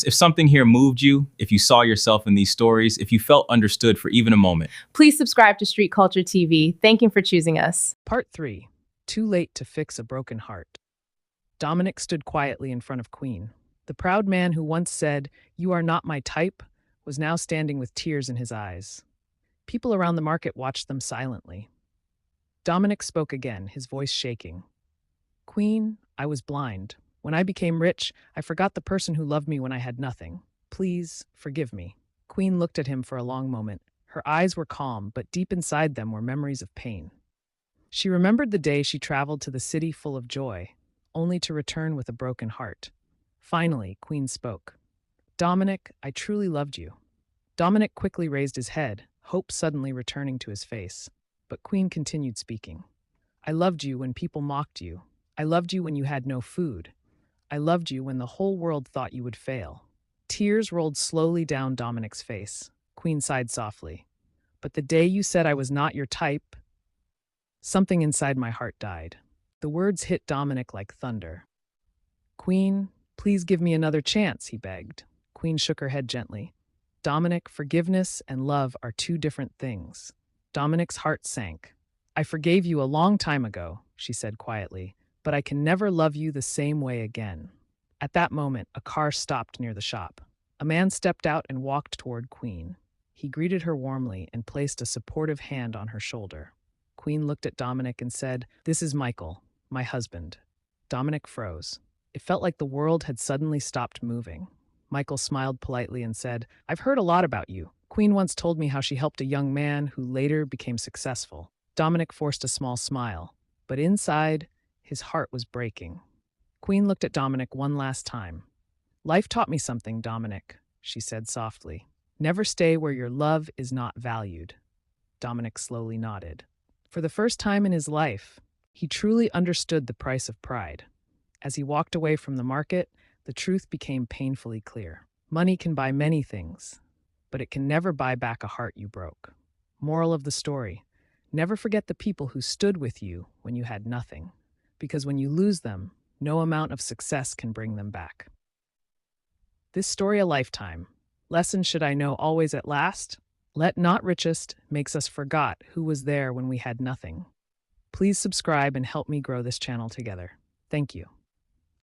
If something here moved you, if you saw yourself in these stories, if you felt understood for even a moment. Please subscribe to Street Culture TV. Thank you for choosing us. Part 3. Too Late to Fix a Broken Heart. Dominic stood quietly in front of Queen. The proud man who once said, "You are not my type," was now standing with tears in his eyes. People around the market watched them silently. Dominic spoke again, his voice shaking. "Queen, I was blind. When I became rich, I forgot the person who loved me when I had nothing. Please, forgive me." Queen looked at him for a long moment. Her eyes were calm, but deep inside them were memories of pain. She remembered the day she traveled to the city full of joy, only to return with a broken heart. Finally, Queen spoke. "Dominic, I truly loved you." Dominic quickly raised his head, hope suddenly returning to his face. But Queen continued speaking. "I loved you when people mocked you. I loved you when you had no food. I loved you when the whole world thought you would fail." Tears rolled slowly down Dominic's face. Queen sighed softly. "But the day you said I was not your type, something inside my heart died." The words hit Dominic like thunder. "Queen, please give me another chance," he begged. Queen shook her head gently. "Dominic, forgiveness and love are two different things." Dominic's heart sank. "I forgave you a long time ago," she said quietly, "but I can never love you the same way again." At that moment, a car stopped near the shop. A man stepped out and walked toward Queen. He greeted her warmly and placed a supportive hand on her shoulder. Queen looked at Dominic and said, "This is Michael, my husband." Dominic froze. It felt like the world had suddenly stopped moving. Michael smiled politely and said, "I've heard a lot about you. Queen once told me how she helped a young man who later became successful." Dominic forced a small smile, but inside, his heart was breaking. Queen looked at Dominic one last time. "Life taught me something, Dominic," she said softly. "Never stay where your love is not valued." Dominic slowly nodded. For the first time in his life, he truly understood the price of pride. As he walked away from the market, the truth became painfully clear. Money can buy many things, but it can never buy back a heart you broke. Moral of the story: never forget the people who stood with you when you had nothing, because when you lose them, no amount of success can bring them back. This story a lifetime. Lesson should I know always at last? Let not richest makes us forgot who was there when we had nothing. Please subscribe and help me grow this channel together. Thank you.